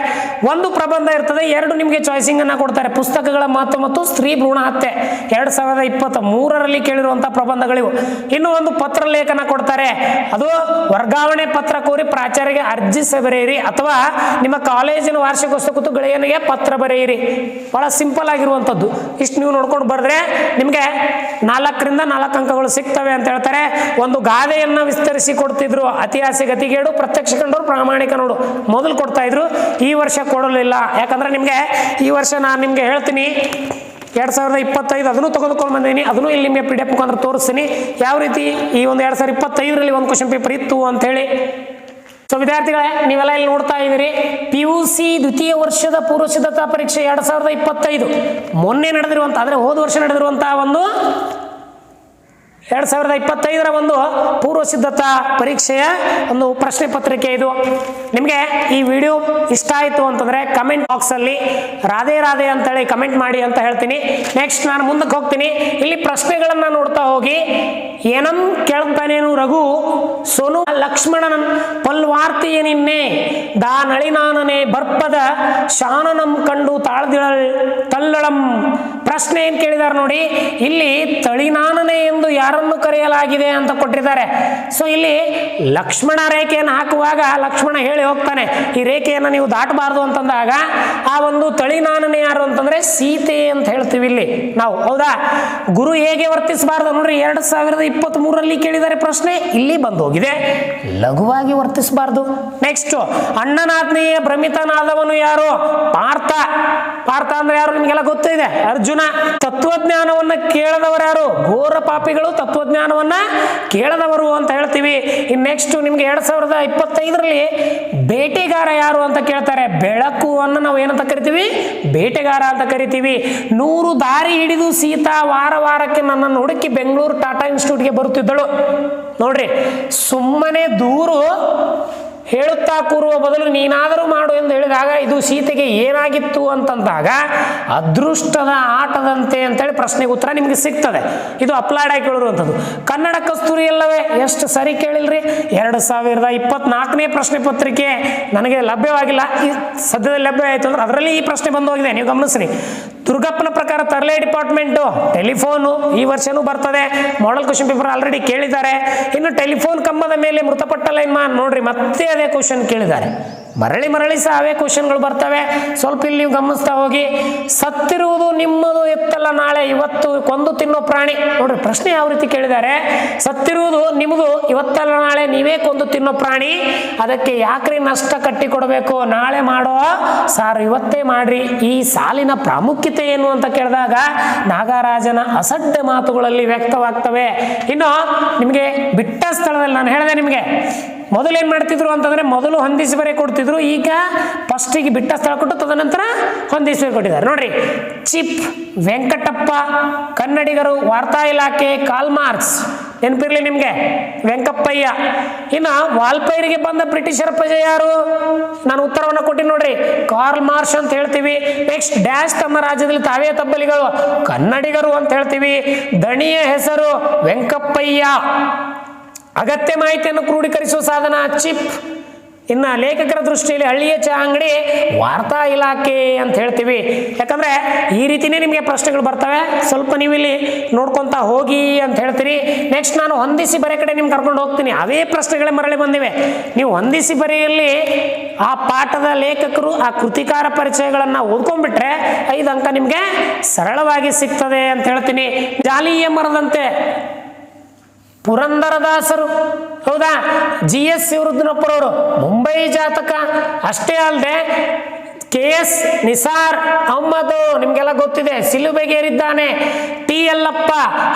1 ಪ್ರಬಂಧ ಇರ್ತದೆ. 2 ನಿಮಗೆ ಚಾಯ್ಸಿಂಗ್ ಅನ್ನ ಕೊಡ್ತಾರೆ. ಪುಸ್ತಕಗಳ ಮಹತ್ವ ಮತ್ತು ಸ್ತ್ರೀ ಭ್ರೂಣ ಹತ್ಯೆ 2023ರಲ್ಲಿ ಕೇಳಿರುವಂತಹ ಪ್ರಬಂಧಗಳಿವು. ಇನ್ನು 1 ಪತ್ರ ಲೇಖನ ಕೊಡ್ತಾರೆ. ಅದು ವರ್ಗಾವಣೆ ಪತ್ರ ಕೋರಿ ಪ್ರಾಚಾರ್ಯರಿಗೆ ಅರ್ಜಿ ಬರೆಯಿರಿ ಅಥವಾ ನಿಮ್ಮ ಕಾಲೇಜಿನ ವಾರ್ಷಿಕೋತ್ಸವ ಕುರಿತು ಗೆಳೆಯನಿಗೆ ಪತ್ರ ಬರೆಯಿರಿ. ಬಹಳ ಸಿಂಪಲ್ ಆಗಿರುವಂಥದ್ದು. ಇಷ್ಟು ನೀವು ನೋಡ್ಕೊಂಡು ಬರೆದ್ರೆ ನಿಮಗೆ 4ರಿಂದ 4 ಅಂಕಗಳು ಸಿಗ್ತವೆ ಅಂತ ಹೇಳ್ತಾರೆ. ಒಂದು ಗಾದೆಯನ್ನ ವಿಸ್ತರಿಸಿ ಕೊಡ್ತಿದ್ರು. ಅತಿ ಆಸೆ ಗತಿಗೇಡು, ಪ್ರತ್ಯಕ್ಷ ಕಂಡವರು ಪ್ರಾಮಾಣಿಕ ನೋಡು ಮೊದಲು ಕೊಡ್ತಾ ಇದ್ರು. ಈ ವರ್ಷ ಕೊಡಲಿಲ್ಲ. ಯಾಕಂದ್ರೆ ನಿಮಗೆ ಈ ವರ್ಷ ನಾನು ನಿಮ್ಗೆ ಹೇಳ್ತೀನಿ 2025 ಅದನ್ನು ತೆಗೆದುಕೊಂಡು ಬಂದೀನಿ. ಅದನ್ನು ಇಲ್ಲಿ ನಿಮಗೆ PDF ಮುಖಾಂತರ ತೋರಿಸ್ತೀನಿ ಯಾವ ರೀತಿ ಈ ಒಂದು 2025ರಲ್ಲಿ ಒಂದು ಕ್ವಶನ್ ಪೇಪರ್ ಇತ್ತು ಅಂತ ಹೇಳಿ. ಸೊ ವಿದ್ಯಾರ್ಥಿಗಳೇ ನೀವೆಲ್ಲ ಇಲ್ಲಿ ನೋಡ್ತಾ ಇದ್ದೀರಿ PUC ದ್ವಿತೀಯ ವರ್ಷದ ಪೂರ್ವ ಸಿದ್ಧತಾ ಪರೀಕ್ಷೆ 2025 ಮೊನ್ನೆ ನಡೆದಿರುವಂಥ ಅಂದರೆ ಹೋದ ವರ್ಷ ನಡೆದಿರುವಂತಹ ಒಂದು 2025ರ ಒಂದು ಪೂರ್ವ ಸಿದ್ಧತಾ ಪರೀಕ್ಷೆಯ ಒಂದು ಪ್ರಶ್ನೆ ಪತ್ರಿಕೆ ಇದು. ನಿಮಗೆ ಈ ವಿಡಿಯೋ ಇಷ್ಟ ಆಯಿತು ಅಂತಂದರೆ ಕಮೆಂಟ್ ಬಾಕ್ಸಲ್ಲಿ ರಾಧೆ ರಾಧೆ ಅಂತೇಳಿ ಕಮೆಂಟ್ ಮಾಡಿ ಅಂತ ಹೇಳ್ತೀನಿ. ನೆಕ್ಸ್ಟ್ ನಾನು ಮುಂದಕ್ಕೆ ಹೋಗ್ತೀನಿ. ಇಲ್ಲಿ ಪ್ರಶ್ನೆಗಳನ್ನು ನೋಡ್ತಾ ಹೋಗಿ. ಏನಂ ಕೇಳ್ತಾನೇನು ರಘು ಸೋನು ಲಕ್ಷ್ಮಣನನ್ ಪಲ್ವಾರ್ತಿಯ ನಿನ್ನೆ ದಾ ನಳಿನಾನನೆ ಬರ್ಪದ ಶಾನನಂ ಕಂಡು ತಳ್ಳಳಂ. ಪ್ರಶ್ನೆ ಏನು ಕೇಳಿದಾರೆ ನೋಡಿ. ಇಲ್ಲಿ ತಳಿನಾನನೆ ಎಂದು ಯಾರನ್ನು ಕರೆಯಲಾಗಿದೆ ಅಂತ ಕೊಟ್ಟಿದ್ದಾರೆ. ಸೊ ಇಲ್ಲಿ ಲಕ್ಷ್ಮಣ ರೇಖೆಯನ್ನು ಹಾಕುವಾಗ ಲಕ್ಷ್ಮಣ ಹೇಳಿ ಹೋಗ್ತಾನೆ ಈ ರೇಖೆಯನ್ನು ನೀವು ದಾಟಬಾರ್ದು ಅಂತಂದಾಗ ಆ ಒಂದು ತಳಿನಾನನೆ ಯಾರು ಅಂತಂದ್ರೆ ಸೀತೆ ಅಂತ ಹೇಳ್ತೀವಿ ಇಲ್ಲಿ ನಾವು. ಹೌದಾ? ಗುರು ಹೇಗೆ ವರ್ತಿಸಬಾರ್ದು ನೋಡ್ರಿ 2023ರಲ್ಲಿ ಕೇಳಿದರೆ ಪ್ರಶ್ನೆ ಇಲ್ಲಿ ಬಂದು ಹೋಗಿದೆ. ಲಘುವಾಗಿ ವರ್ತಿಸಬಾರ್ದು. ನೆಕ್ಸ್ಟ್ ಅಣ್ಣನಾಜ್ಞೆಯ ಭ್ರಮಿತನಾದವನು ಯಾರು? ಪಾರ್ಥ. ಪಾರ್ಥ ಅಂದ್ರೆ ಯಾರು ನಿಮಗೆಲ್ಲ ಗೊತ್ತಿದೆ. ಅರ್ಜುನ. ತತ್ವಜ್ಞಾನವನ್ನ ಕೇಳದವರು ಯಾರು? ಘೋರ ಪಾಪಿಗಳು ತತ್ವಜ್ಞಾನವನ್ನ ಕೇಳದವರು ಅಂತ ಹೇಳ್ತೀವಿ. ಇನ್ ನೆಕ್ಸ್ಟ್ ನಿಮ್ಗೆ 2025ರಲ್ಲಿ ಬೇಟೆಗಾರ ಯಾರು ಅಂತ ಕೇಳ್ತಾರೆ. ಬೆಳಕು ಅನ್ನ ನಾವು ಏನಂತ ಕರಿತೀವಿ? ಬೇಟೆಗಾರ ಅಂತ ಕರಿತೀವಿ. 100 ದಾರಿ ಹಿಡಿದು ಸೀತಾ ವಾರ ವಾರಕ್ಕೆ ನನ್ನನ್ನು ಹುಡುಕಿ ಬೆಂಗಳೂರು ಟಾಟಾ ಇನ್ಸ್ಟಿಟ್ಯೂಟ್ಗೆ ಬರುತ್ತಿದ್ದಳು. ನೋಡ್ರಿ ಸುಮ್ಮನೆ ದೂರು ಹೇಳುತ್ತಾ ಕೂರುವ ಬದಲು ನೀನಾದರೂ ಮಾಡು ಎಂದು ಹೇಳಿದಾಗ ಇದು ಸೀತೆಗೆ ಏನಾಗಿತ್ತು ಅಂತಂದಾಗ ಅದೃಷ್ಟದ ಆಟದಂತೆ ಅಂತೇಳಿ ಪ್ರಶ್ನೆಗೆ ಉತ್ತರ ನಿಮಗೆ ಸಿಗ್ತದೆ. ಇದು ಅಪ್ಲೈಡ್ ಆಗಿ ಕೇಳಿರುವಂಥದ್ದು. ಕನ್ನಡ ಕಸ್ತೂರಿ ಅಲ್ಲವೇ? ಎಷ್ಟು ಸರಿ ಕೇಳಿಲ್ರಿ. 2024ನೇ ಪ್ರಶ್ನೆ ಪತ್ರಿಕೆ ನನಗೆ ಲಭ್ಯವಾಗಿಲ್ಲ. ಸದ್ಯದಲ್ಲಿ ಲಭ್ಯ ಆಯಿತು ಅಂದ್ರೆ ಅದರಲ್ಲಿ ಈ ಪ್ರಶ್ನೆ ಬಂದು ಹೋಗಿದೆ. ನೀವು ಗಮನಿಸ್ರಿ. ದುರ್ಗಪ್ಪನ ಪ್ರಕಾರ ತರಲೆ ಡಿಪಾರ್ಟ್ಮೆಂಟು ಟೆಲಿಫೋನು ಈ ವರ್ಷನೂ ಬರ್ತದೆ. ಮಾಡೆಲ್ ಕ್ವಶನ್ ಪೇಪರ್ ಆಲ್ರೆಡಿ ಕೇಳಿದ್ದಾರೆ. ಇನ್ನು ಟೆಲಿಫೋನ್ ಕಂಬದ ಮೇಲೆ ಮೃತಪಟ್ಟ ಲೈನ್ಮನ್ ನೋಡ್ರಿ ಮತ್ತೆ ಅದೇ ಕ್ವಶನ್ ಕೇಳಿದ್ದಾರೆ. ಮರಳಿ ಮರಳಿ ಸಹ ಅವೇ ಕ್ವಶನ್ಗಳು ಬರ್ತವೆ. ಸ್ವಲ್ಪ ಇಲ್ಲಿ ನೀವು ಗಮನಿಸ್ತಾ ಹೋಗಿ. ಸತ್ತಿರುವುದು ನಿಮ್ಮದು ಎತ್ತಲ್ಲ ನಾಳೆ ಇವತ್ತು ಕೊಂದು ತಿನ್ನೋ ಪ್ರಾಣಿ. ನೋಡ್ರಿ ಪ್ರಶ್ನೆ ಯಾವ ರೀತಿ ಕೇಳಿದ್ದಾರೆ. ಸತ್ತಿರುವುದು ನಿಮ್ಮದು ಇವತ್ತಲ್ಲ ನಾಳೆ ನೀವೇ ಕೊಂದು ತಿನ್ನೋ ಪ್ರಾಣಿ, ಅದಕ್ಕೆ ಯಾಕ್ರಿ ನಷ್ಟ ಕಟ್ಟಿ ಕೊಡಬೇಕು? ನಾಳೆ ಮಾಡೋ ಸಾರು ಇವತ್ತೇ ಮಾಡ್ರಿ. ಈ ಸಾಲಿನ ಪ್ರಾಮುಖ್ಯತೆ ಏನು ಅಂತ ಕೇಳಿದಾಗ ನಾಗರಾಜನ ಅಸಡ್ಡ ಮಾತುಗಳಲ್ಲಿ ವ್ಯಕ್ತವಾಗ್ತವೆ. ಇನ್ನು ನಿಮಗೆ ಬಿಟ್ಟ ಸ್ಥಳದಲ್ಲಿ ನಾನು ಹೇಳಿದೆ ನಿಮಗೆ ಮೊದಲು ಏನು ಮಾಡ್ತಿದ್ರು ಅಂತಂದ್ರೆ ಮೊದಲು ಹೊಂದಿಸಿ ಬರೆ ಕೊಡ್ತಿದ್ರು. ಈಗ ಫಸ್ಟಿಗೆ ಬಿಟ್ಟ ಸ್ಥಳ ಕೊಟ್ಟು ತದನಂತರ ಹೊಂದಿಸಿ ಬರೆ ಕೊಟ್ಟಿದ್ದಾರೆ. ನೋಡ್ರಿ ಚಿಪ್, ವೆಂಕಟಪ್ಪ, ಕನ್ನಡಿಗರು, ವಾರ್ತಾ ಇಲಾಖೆ, ಕಾಲ್ ಮಾರ್ಕ್ಸ್ ನೆನಪಿರ್ಲಿ ನಿಮ್ಗೆ, ವೆಂಕಪ್ಪಯ್ಯ. ಇನ್ನು ವಾಲ್ಪೈರಿಗೆ ಬಂದ ಬ್ರಿಟಿಷರ ಪ್ರಜೆ ಯಾರು? ನಾನು ಉತ್ತರವನ್ನು ಕೊಟ್ಟಿನಿ ನೋಡ್ರಿ, ಕಾರ್ಲ್ ಮಾರ್ಷ್ ಅಂತ ಹೇಳ್ತೀವಿ. ನೆಕ್ಸ್ಟ್ ಡ್ಯಾಶ್ ತಮ್ಮ ರಾಜ್ಯದಲ್ಲಿ ತಾವೇ ತಬ್ಬಲಿಗಳು, ಕನ್ನಡಿಗರು ಅಂತ ಹೇಳ್ತೀವಿ. ದಣಿಯ ಹೆಸರು ವೆಂಕಪ್ಪಯ್ಯ. ಅಗತ್ಯ ಮಾಹಿತಿಯನ್ನು ಕ್ರೋಢೀಕರಿಸುವ ಸಾಧನ ಚಿಪ್. ಇನ್ನು ಲೇಖಕರ ದೃಷ್ಟಿಯಲ್ಲಿ ಹಳ್ಳಿಯ ಚಹಾ ಅಂಗಡಿ ವಾರ್ತಾ ಇಲಾಖೆ ಅಂತ ಹೇಳ್ತೀವಿ. ಯಾಕಂದ್ರೆ ಈ ರೀತಿನೇ ನಿಮಗೆ ಪ್ರಶ್ನೆಗಳು ಬರ್ತವೆ. ಸ್ವಲ್ಪ ನೀವು ಇಲ್ಲಿ ನೋಡ್ಕೊಂತ ಹೋಗಿ ಅಂತ ಹೇಳ್ತೀರಿ. ನೆಕ್ಸ್ಟ್ ನಾನು ಹೊಂದಿಸಿ ಬರೆ ಕಡೆ ನಿಮ್ಗೆ ಕರ್ಕೊಂಡು ಹೋಗ್ತೀನಿ. ಅವೇ ಪ್ರಶ್ನೆಗಳೇ ಮರಳಿ ಬಂದಿವೆ. ನೀವು ಹೊಂದಿಸಿ ಬರೆಯಲ್ಲಿ ಆ ಪಾಠದ ಲೇಖಕರು ಆ ಕೃತಿಕಾರ ಪರಿಚಯಗಳನ್ನ ಓದ್ಕೊಂಡ್ಬಿಟ್ರೆ 5 ಅಂಕ ನಿಮ್ಗೆ ಸರಳವಾಗಿ ಸಿಗ್ತದೆ ಅಂತ ಹೇಳ್ತೀನಿ. ಜಾಲಿಯ ಮರದಂತೆ ಪುರಂದರದಾಸರು, ಹೌದಾ, GS ಶಿವರುದ್ರಪ್ಪರವರು ಮುಂಬೈ ಜಾತಕ. ಅಷ್ಟೇ ಅಲ್ಲದೆ KS ನಿಸಾರ್ ಅಹಮ್ಮದ್, ನಿಮ್ಗೆಲ್ಲ ಗೊತ್ತಿದೆ, ಸಿಲುಬೆಗೇರಿದ್ದಾನೆ. T ಯಲ್ಲಪ್ಪ,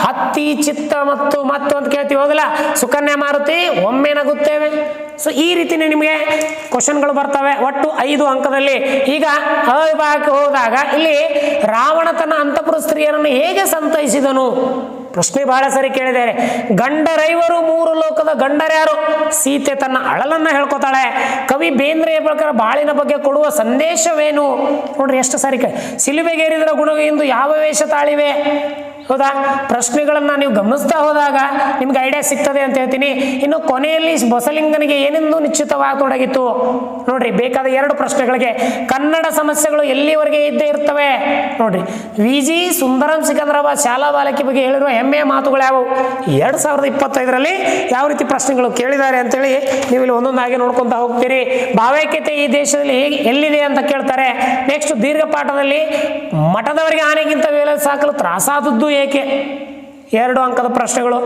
ಹತ್ತಿ ಚಿತ್ತ ಮತ್ತು ಅಂತ ಕೇಳ್ತೀವಿ, ಹೌದಲ್ಲ, ಸುಕನ್ಯಾ ಮಾರುತಿ, ಒಮ್ಮೆ ನಗುತ್ತೇವೆ. ಸೊ ಈ ರೀತಿನೇ ನಿಮಗೆ ಕ್ವಶನ್ಗಳು ಬರ್ತವೆ. ಒಟ್ಟು 5 ಅಂಕದಲ್ಲಿ. ಈಗ ಅವಿಭಾಗಕ್ಕೆ ಹೋದಾಗ ಇಲ್ಲಿ ರಾವಣ ತನ್ನ ಅಂತಃಪುರ ಸ್ತ್ರೀಯರನ್ನು ಹೇಗೆ ಸಂತೈಸಿದನು? ಪ್ರಶ್ನೆ ಬಹಳ ಸರಿ ಕೇಳಿದ್ದಾರೆ. ಗಂಡರೈವರು 3 ಲೋಕದ ಗಂಡರ್ಯಾರು? ಸೀತೆ ತನ್ನ ಅಳಲನ್ನ ಹೇಳ್ಕೊತಾಳೆ. ಕವಿ ಬೇಂದ್ರೆಯ ಪ್ರಕಾರ ಬಾಳಿನ ಬಗ್ಗೆ ಕೊಡುವ ಸಂದೇಶವೇನು? ನೋಡ್ರಿ ಎಷ್ಟು ಸರಿ. ಸಿಲುಬೆಗೇರಿದರ ಗುಣವೆಂದು ಯಾವ ವೇಷ ತಾಳಿವೆ? ಹೌದಾ, ಪ್ರಶ್ನೆಗಳನ್ನ ನೀವು ಗಮನಿಸ್ತಾ ಹೋದಾಗ ನಿಮ್ಗೆ ಐಡಿಯಾ ಸಿಗ್ತದೆ ಅಂತ ಹೇಳ್ತೀನಿ. ಇನ್ನು ಕೊನೆಯಲ್ಲಿ ಬಸಲಿಂಗನಿಗೆ ಏನೆಂದು ನಿಶ್ಚಿತವಾಗತೊಡಗಿತು? ನೋಡ್ರಿ, ಬೇಕಾದ 2 ಪ್ರಶ್ನೆಗಳಿಗೆ ಕನ್ನಡ ಸಮಸ್ಯೆಗಳು ಎಲ್ಲಿವರೆಗೆ ಇದ್ದೇ ಇರ್ತವೆ ನೋಡ್ರಿ. VG ಸುಂದರಂ ಸಿಕಂದರಾಬಾದ್ ಶಾಲಾ ಬಾಲಕಿ ಬಗ್ಗೆ ಹೇಳಿರುವ ಹೆಮ್ಮೆಯ ಮಾತುಗಳು ಯಾವುವು? 2025ರಲ್ಲಿ ಯಾವ ರೀತಿ ಪ್ರಶ್ನೆಗಳು ಕೇಳಿದ್ದಾರೆ ಅಂತೇಳಿ ನೀವು ಇಲ್ಲಿ ಒಂದೊಂದಾಗಿ ನೋಡ್ಕೊಂತ ಹೋಗ್ತೀರಿ. ಭಾವೈಕ್ಯತೆ ಈ ದೇಶದಲ್ಲಿ ಹೇಗೆ ಎಲ್ಲಿದೆ ಅಂತ ಕೇಳ್ತಾರೆ. ನೆಕ್ಸ್ಟ್ ದೀರ್ಘ ಪಾಠದಲ್ಲಿ ಮಠದವರಿಗೆ ಆನೆಗಿಂತ ವೇಳೆ ಸಾಕಲು ತ್ರಾಸಾದದ್ದು ಏಕೆ? 2 ಅಂಕದ ಪ್ರಶ್ನೆಗಳು,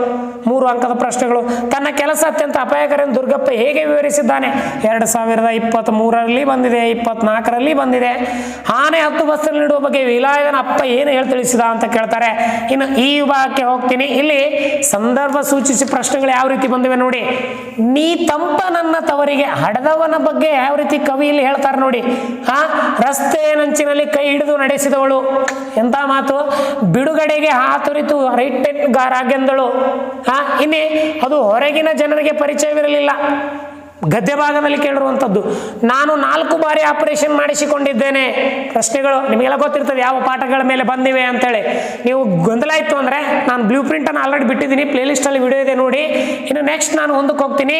3 ಅಂಕದ ಪ್ರಶ್ನೆಗಳು. ತನ್ನ ಕೆಲಸ ಅತ್ಯಂತ ಅಪಾಯಕಾರಿ ಎಂದು ದುರ್ಗಪ್ಪ ಹೇಗೆ ವಿವರಿಸಿದ್ದಾನೆ? 2023ರಲ್ಲಿ ಬಂದಿದೆ, 24ರಲ್ಲಿ ಬಂದಿದೆ. ಆನೆ 10 ಬಸ್ಸಲ್ಲಿ ನೀಡುವ ಬಗ್ಗೆ ವಿಲಾಯನ ಅಪ್ಪ ಏನು ಹೇಳಿ ತಿಳಿಸಿದ ಅಂತ ಕೇಳ್ತಾರೆ. ಇನ್ನು ಈ ವಿಭಾಗಕ್ಕೆ ಹೋಗ್ತೀನಿ. ಇಲ್ಲಿ ಸಂದರ್ಭ ಸೂಚಿಸಿ ಪ್ರಶ್ನೆಗಳು ಯಾವ ರೀತಿ ಬಂದಿವೆ ನೋಡಿ. ನೀ ತಂಪ ನನ್ನ ತವರಿಗೆ, ಹಡದವನ ಬಗ್ಗೆ ಯಾವ ರೀತಿ ಕವಿ ಇಲ್ಲಿ ಹೇಳ್ತಾರೆ ನೋಡಿ. ರಸ್ತೆ ನಂಚಿನಲ್ಲಿ ಕೈ ಹಿಡಿದು ನಡೆಸಿದವಳು, ಎಂತ ಮಾತು. ಬಿಡುಗಡೆಗೆ ಹಾತೊರಿತು ರೈಟ್ ಗಾರಾಗೆಂದಳು. ಇನ್ನೇ ಅದು ಹೊರಗಿನ ಜನರಿಗೆ ಪರಿಚಯವಿರಲಿಲ್ಲ. ಗದ್ಯ ಭಾಗದಲ್ಲಿ ಕೇಳಿರುವಂಥದ್ದು. ನಾನು 4 ಬಾರಿ ಆಪರೇಷನ್ ಮಾಡಿಸಿಕೊಂಡಿದ್ದೇನೆ. ಪ್ರಶ್ನೆಗಳು ನಿಮಗೆಲ್ಲ ಗೊತ್ತಿರ್ತದೆ ಯಾವ ಪಾಠಗಳ ಮೇಲೆ ಬಂದಿವೆ ಅಂತೇಳಿ. ನೀವು ಗೊಂದಲ ಇತ್ತು ಅಂದರೆ ನಾನು ಬ್ಲೂ ಪ್ರಿಂಟನ್ನು ಆಲ್ರೆಡಿ ಬಿಟ್ಟಿದ್ದೀನಿ, ಪ್ಲೇಲಿಸ್ಟಲ್ಲಿ ವಿಡಿಯೋ ಇದೆ ನೋಡಿ. ಇನ್ನು ನೆಕ್ಸ್ಟ್ ನಾನು ಒಂದಕ್ಕೆ ಹೋಗ್ತೀನಿ.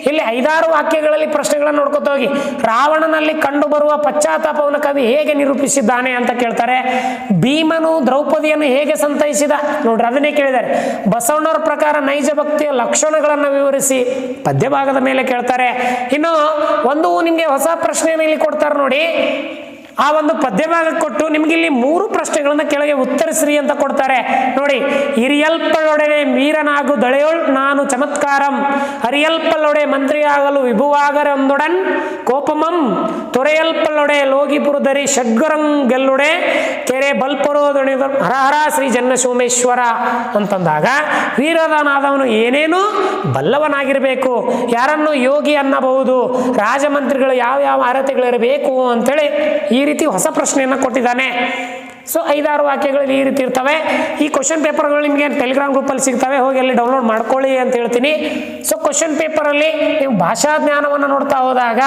ಇಲ್ಲಿ 5-6 ವಾಕ್ಯಗಳಲ್ಲಿ ಪ್ರಶ್ನೆಗಳನ್ನು ನೋಡ್ಕೊತ ಹೋಗಿ. ರಾವಣನಲ್ಲಿ ಕಂಡು ಬರುವ ಪಶ್ಚಾತ್ತಾಪವನ್ನು ಕವಿ ಹೇಗೆ ನಿರೂಪಿಸಿದ್ದಾನೆ ಅಂತ ಕೇಳ್ತಾರೆ. ಭೀಮನು ದ್ರೌಪದಿಯನ್ನು ಹೇಗೆ ಸಂತೈಸಿದ ನೋಡ್ರಿ, ಅದನ್ನೇ ಕೇಳಿದ್ದಾರೆ. ಬಸವಣ್ಣವರ ಪ್ರಕಾರ ನೈಜ ಭಕ್ತಿಯ ಲಕ್ಷಣಗಳನ್ನು ವಿವರಿಸಿ ಪದ್ಯ ಭಾಗದ ಮೇಲೆ ಕೇಳ್ತಾರೆ. ಇನ್ನು ಒಂದು ನಿಮ್ಗೆ ಹೊಸ ಪ್ರಶ್ನೆಯನ್ನು ಇಲ್ಲಿ ಕೊಡ್ತಾರೆ ನೋಡಿ. ಆ ಒಂದು ಪದ್ಯ ಭಾಗ ಕೊಟ್ಟು ನಿಮ್ಗೆ ಇಲ್ಲಿ 3 ಪ್ರಶ್ನೆಗಳನ್ನ ಕೆಳಗೆ ಉತ್ತರಿಸ್ರಿ ಅಂತ ಕೊಡ್ತಾರೆ ನೋಡಿ. ಹಿರಿಯಲ್ಪಳೊಡನೆ ಮೀರನಾಗು ದಳೆಯೋಳ್ ನಾನು ಚಮತ್ಕಾರಂ, ಹರಿಯಲ್ಪಲ್ಲೊಡೆ ಮಂತ್ರಿಯಾಗಲು ವಿಭುವಾಗರೊಂದೊಡನ್ ಕೋಪಮಂ, ತೊರೆಯಲ್ಪಲ್ಲೊಡೆ ಲೋಗಿಪುರದರಿ ಷಡ್ಗರಂಗೆಲ್ಲೊಡೆ ಕೆರೆ ಬಲ್ಪರೋದೊಣಿದ ಹರಹರ ಶ್ರೀ ಜನ್ನ ಸೋಮೇಶ್ವರ ಅಂತಂದಾಗ ವೀರನಾದವನು ಏನೇನು ಬಲ್ಲವನಾಗಿರಬೇಕು, ಯಾರನ್ನು ಯೋಗಿ ಅನ್ನಬಹುದು, ರಾಜಮಂತ್ರಿಗಳು ಯಾವ ಅರ್ಹತೆಗಳಿರಬೇಕು ಅಂತೇಳಿ ಈ ರೀತಿ ಹೊಸ ಪ್ರಶ್ನೆಯನ್ನು ಕೊಟ್ಟಿದ್ದಾನೆ. ಸೊ 5-6 ವಾಕ್ಯಗಳಲ್ಲಿ ಈ ರೀತಿ ಇರ್ತವೆ. ಈ ಕ್ವಶನ್ ಪೇಪರ್ಗಳು ನಿಮಗೆ ಟೆಲಿಗ್ರಾಮ್ ಗ್ರೂಪಲ್ಲಿ ಸಿಗ್ತವೆ, ಹೋಗಿ ಅಲ್ಲಿ ಡೌನ್ಲೋಡ್ ಮಾಡ್ಕೊಳ್ಳಿ ಅಂತ ಹೇಳ್ತೀನಿ. ಸೊ ಕ್ವಶನ್ ಪೇಪರಲ್ಲಿ ನೀವು ಭಾಷಾ ಜ್ಞಾನವನ್ನು ನೋಡ್ತಾ ಹೋದಾಗ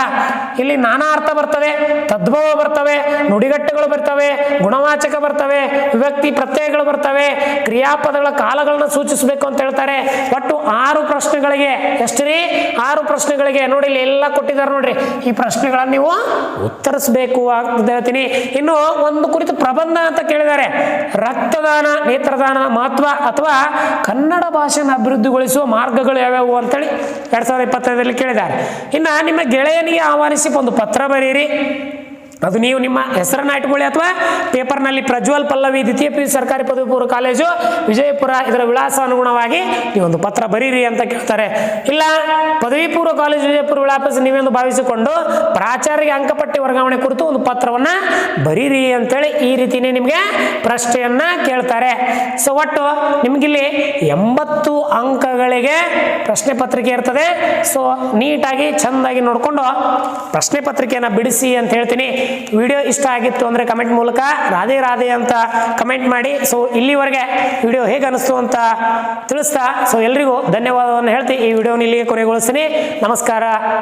ಇಲ್ಲಿ ನಾನಾ ಅರ್ಥ ಬರ್ತವೆ, ತದ್ಭವ ಬರ್ತವೆ, ನುಡಿಗಟ್ಟುಗಳು ಬರ್ತವೆ, ಗುಣವಾಚಕ ಬರ್ತವೆ, ವಿಭಕ್ತಿ ಪ್ರತ್ಯಯಗಳು ಬರ್ತವೆ, ಕ್ರಿಯಾಪದಗಳ ಕಾಲಗಳನ್ನು ಸೂಚಿಸಬೇಕು ಅಂತ ಹೇಳ್ತಾರೆ. ಒಟ್ಟು 6 ಪ್ರಶ್ನೆಗಳಿಗೆ ಎಷ್ಟ್ರಿ 6 ಪ್ರಶ್ನೆಗಳಿಗೆ ನೋಡಿ ಇಲ್ಲಿ ಎಲ್ಲ ಕೊಟ್ಟಿದ್ದಾರೆ ನೋಡ್ರಿ. ಈ ಪ್ರಶ್ನೆಗಳನ್ನು ನೀವು ಉತ್ತರಿಸಬೇಕು ಅಂತ ಹೇಳ್ತೀನಿ. ಇನ್ನು ಒಂದು ಕುರಿತು ಪ್ರಬಂಧ ಅಂತ ಕೇಳಿದ್ದಾರೆ. ರಕ್ತದಾನ, ನೇತ್ರದಾನದ ಮಹತ್ವ ಅಥವಾ ಕನ್ನಡ ಭಾಷೆಯನ್ನು ಅಭಿವೃದ್ಧಿಗೊಳಿಸುವ ಮಾರ್ಗಗಳು ಯಾವ್ಯಾವು ಅಂತೇಳಿ 2025ರಲ್ಲಿ ಕೇಳಿದ್ದಾರೆ. ಇನ್ನು ನಿಮ್ಮ ಗೆಳೆಯನಿಗೆ ಆಹ್ವಾನಿಸಿ ಒಂದು ಪತ್ರ ಬರೀರಿ. ಅದು ನೀವು ನಿಮ್ಮ ಹೆಸರನ್ನು ಇಟ್ಕೊಳ್ಳಿ ಅಥವಾ ಪೇಪರ್ನಲ್ಲಿ ಪ್ರಜ್ವಲ್ ಪಲ್ಲವಿ ದ್ವಿತೀಯ PU ಸರ್ಕಾರಿ ಪದವಿ ಪೂರ್ವ ಕಾಲೇಜು ವಿಜಯಪುರ ಇದರ ವಿಳಾಸ ಅನುಗುಣವಾಗಿ ನೀವೊಂದು ಪತ್ರ ಬರೀರಿ ಅಂತ ಕೇಳ್ತಾರೆ. ಇಲ್ಲ ಪದವಿ ಪೂರ್ವ ಕಾಲೇಜು ವಿಜಯಪುರ ವಿಳಾಸ ನೀವೆಂದು ಭಾವಿಸಿಕೊಂಡು ಪ್ರಾಚಾರ್ಯರಿಗೆ ಅಂಕಪಟ್ಟಿ ವರ್ಗಾವಣೆ ಕುರಿತು ಒಂದು ಪತ್ರವನ್ನು ಬರೀರಿ ಅಂತೇಳಿ ಈ ರೀತಿಯೇ ನಿಮಗೆ ಪ್ರಶ್ನೆಯನ್ನ ಕೇಳ್ತಾರೆ. ಸೊ ಒಟ್ಟು ನಿಮಗಿಲ್ಲಿ 80 ಅಂಕಗಳಿಗೆ ಪ್ರಶ್ನೆ ಪತ್ರಿಕೆ ಇರ್ತದೆ. ಸೊ ನೀಟಾಗಿ ಚೆಂದಾಗಿ ನೋಡಿಕೊಂಡು ಪ್ರಶ್ನೆ ಪತ್ರಿಕೆಯನ್ನು ಬಿಡಿಸಿ ಅಂತ ಹೇಳ್ತೀನಿ. ವಿಡಿಯೋ ಇಷ್ಟ ಆಗಿತ್ತು ಅಂದರೆ ಕಮೆಂಟ್ ಮೂಲಕ ರಾಧೆ ರಾಧೆ ಅಂತ ಕಮೆಂಟ್ ಮಾಡಿ. ಸೊ ಇಲ್ಲಿವರೆಗೆ ವಿಡಿಯೋ ಹೇಗೆ ಅನಿಸ್ತು ಅಂತ ತಿಳಿಸ್ತಾ ಸೊ ಎಲ್ರಿಗೂ ಧನ್ಯವಾದವನ್ನು ಹೇಳ್ತಿ ಈ ವಿಡಿಯೋನ ಇಲ್ಲಿಗೆ ಕೊನೆಗೊಳಿಸ್ತೀನಿ. ನಮಸ್ಕಾರ.